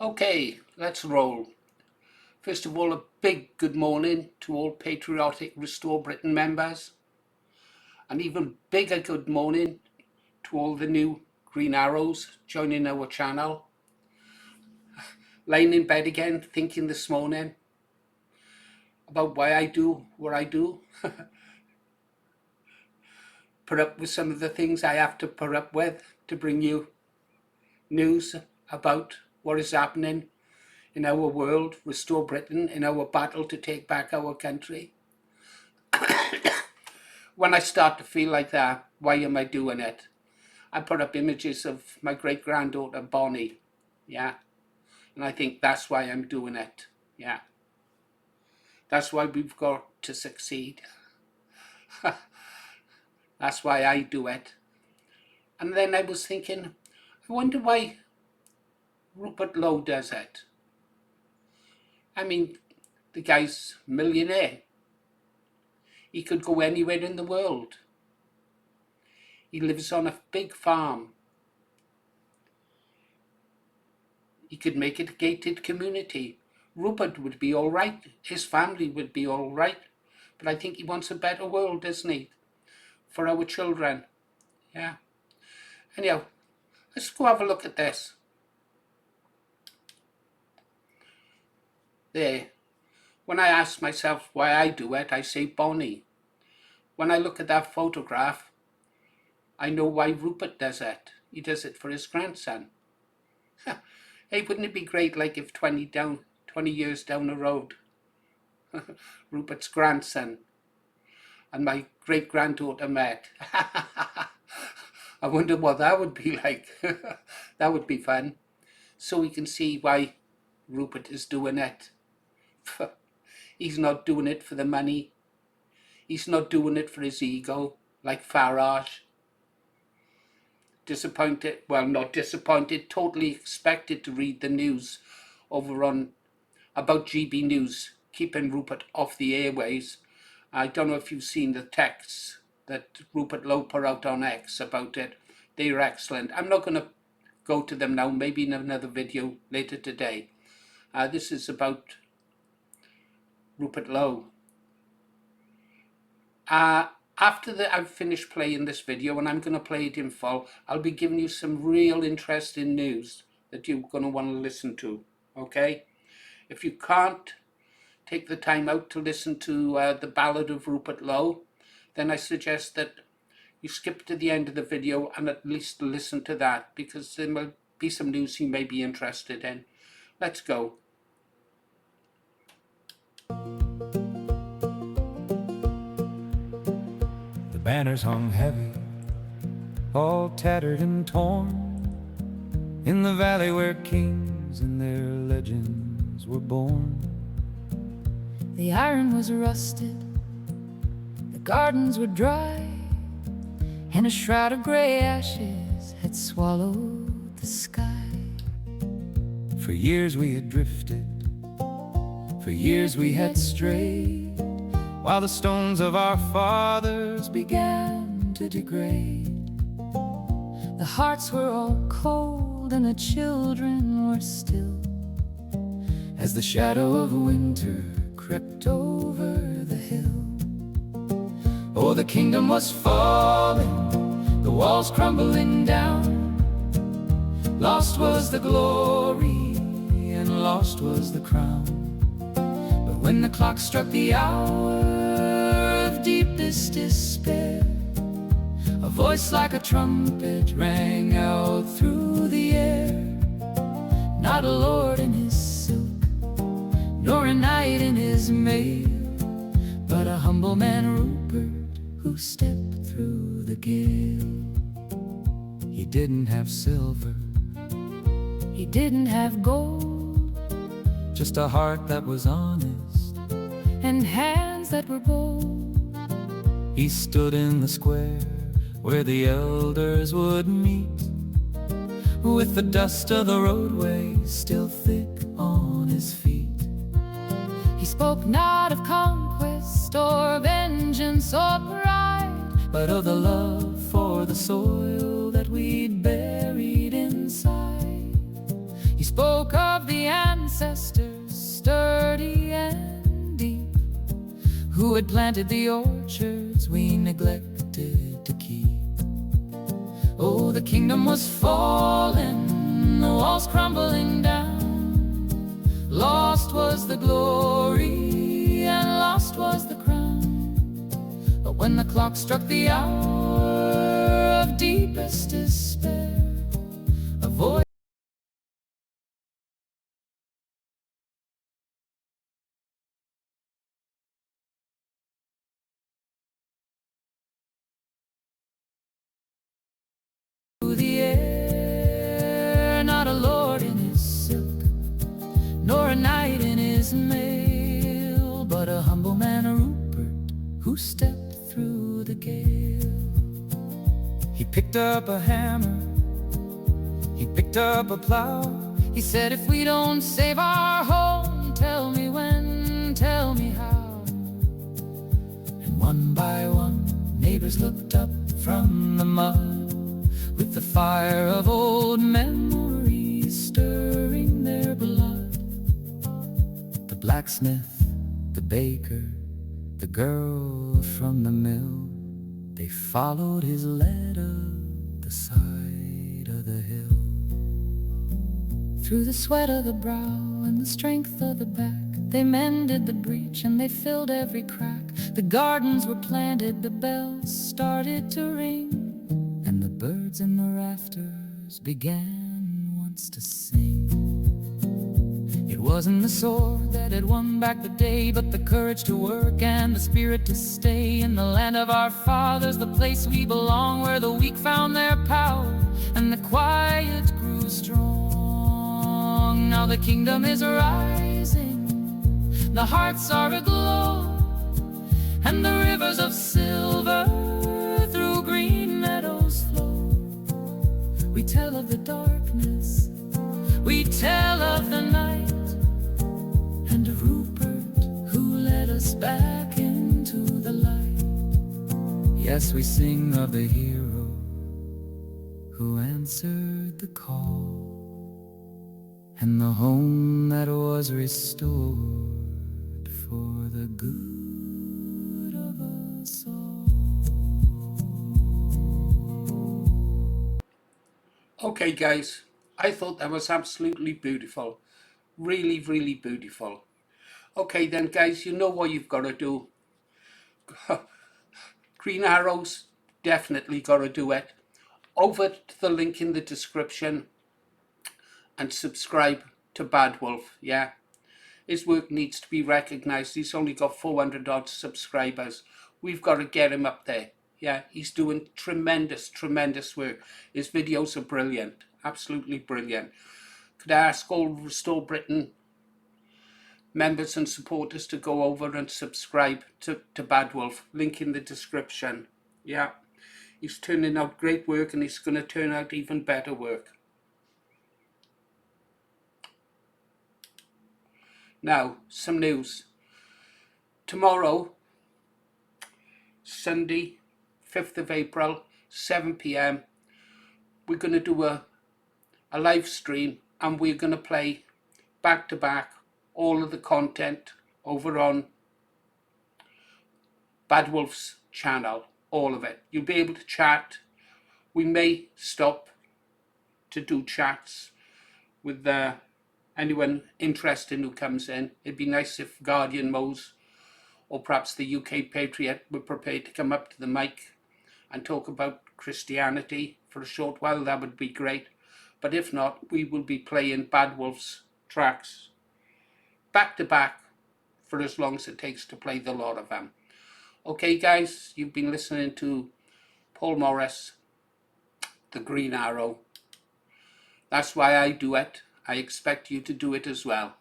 Okay, let's roll. First of all, a big good morning to all patriotic Restore Britain members. An even bigger good morning to all the new Green Arrows joining our channel. Lying in bed again, thinking this morning about why I do what I do. Put up with some of the things I have to put up with to bring you news about what is happening in our world, Restore Britain, in our battle to take back our country. When I start to feel like that, why am I doing it? I put up images of my great-granddaughter Bonnie, yeah, and I think that's why I'm doing it, yeah. That's why we've got to succeed. That's why I do it. And then I was thinking, I wonder why Rupert Lowe does it. I mean, the guy's a millionaire. He could go anywhere in the world. He lives on a big farm. He could make it a gated community. Rupert would be all right. His family would be all right. But I think he wants a better world, doesn't he? For our children. Yeah. Anyhow, let's go have a look at this. There. When I ask myself why I do it, I say Bonnie. When I look at that photograph, I know why Rupert does it. He does it for his grandson. Hey, wouldn't it be great, like if 20 years down the road, Rupert's grandson and my great-granddaughter met. I wonder what that would be like. That would be fun. So we can see why Rupert is doing it. He's not doing it for the money. He's not doing it for his ego, like Farage. Disappointed, well, not disappointed, totally expected to read the news over on about GB News, keeping Rupert off the airways. I don't know if you've seen the texts that Rupert Lowe put out on X about it. They're excellent. I'm not going to go to them now, maybe in another video later today. This is about Rupert Lowe. After I've finished playing this video, and I'm going to play it in full, I'll be giving you some real interesting news that you're going to want to listen to, okay? If you can't take the time out to listen to the Ballad of Rupert Lowe, then I suggest that you skip to the end of the video and at least listen to that, because there will be some news you may be interested in. Let's go. Banners hung heavy, all tattered and torn, in the valley where kings and their legends were born. The iron was rusted, the gardens were dry, and a shroud of gray ashes had swallowed the sky. For years we had drifted, for years we had strayed, while the stones of our fathers began to degrade. The hearts were all cold and the children were still, as the shadow of winter crept over the hill. Oh, the kingdom was falling, the walls crumbling down. Lost was the glory and lost was the crown. But when the clock struck the hour of deepest despair, a voice like a trumpet rang out through the air. Not a lord in his silk, nor a knight in his mail, but a humble man, Rupert, who stepped through the gale. He didn't have silver, he didn't have gold, just a heart that was honest and hands that were bold. He stood in the square where the elders would meet, with the dust of the roadway still thick on his feet. He spoke not of conquest or vengeance or pride, but of the love for the soil that we'd buried inside. He He spoke of the ancestors, sturdy and deep, who had planted the orchards we neglected to keep. Oh, the kingdom was falling, the walls crumbling down. Lost was the glory and lost was the crown. But when the clock struck the hour of deepest despair, a voice through the air, not a lord in his silk, nor a knight in his mail, but a humble man, a Rupert, who stepped through the gale. He picked up a hammer, he picked up a plow. He said, if we don't save our home, tell me when, tell me how. And one by one, neighbors looked up from the mud, with the fire of old memories stirring their blood. The blacksmith, the baker, the girl from the mill, they followed his lead up the side of the hill. Through the sweat of the brow and the strength of the back, they mended the breach and they filled every crack. The gardens were planted, the bells started to ring, and the birds in the rafters began once to sing. It wasn't the sword that had won back the day, but the courage to work and the spirit to stay in the land of our fathers, the place we belong, where the weak found their power and the quiet grew strong. Now the kingdom is rising, the hearts are aglow, and the rivers of silver through green meadows flow. We tell of the darkness, we tell of the night, and of Rupert who led us back into the light. Yes, we sing of the hero who answered the call, and the home that was restored for the good of us all. Okay guys, I thought that was absolutely beautiful. Really, really beautiful. Okay then guys, you know what you've got to do. Green Arrows, definitely got to do it. Over to the link in the description and subscribe to Bad Wolf, yeah? His work needs to be recognised. He's only got 400 odd subscribers. We've got to get him up there. Yeah, he's doing tremendous, tremendous work. His videos are brilliant, absolutely brilliant. Could I ask all Restore Britain members and supporters to go over and subscribe to Bad Wolf, link in the description. Yeah, he's turning out great work and he's going to turn out even better work. Now, some news. Tomorrow, Sunday, 5th of April, 7 p.m, we're going to do a live stream and we're going to play back to back all of the content over on Bad Wolf's channel, all of it. You'll be able to chat. We may stop to do chats with anyone interested who comes in. It'd be nice if Guardian Mose or perhaps the UK Patriot were prepared to come up to the mic and talk about Christianity for a short while. That would be great. But if not, we will be playing Bad Wolf's tracks back to back for as long as it takes to play the lot of them. Okay guys, you've been listening to Paul Morris, the Green Arrow. That's why I do it. I expect you to do it as well.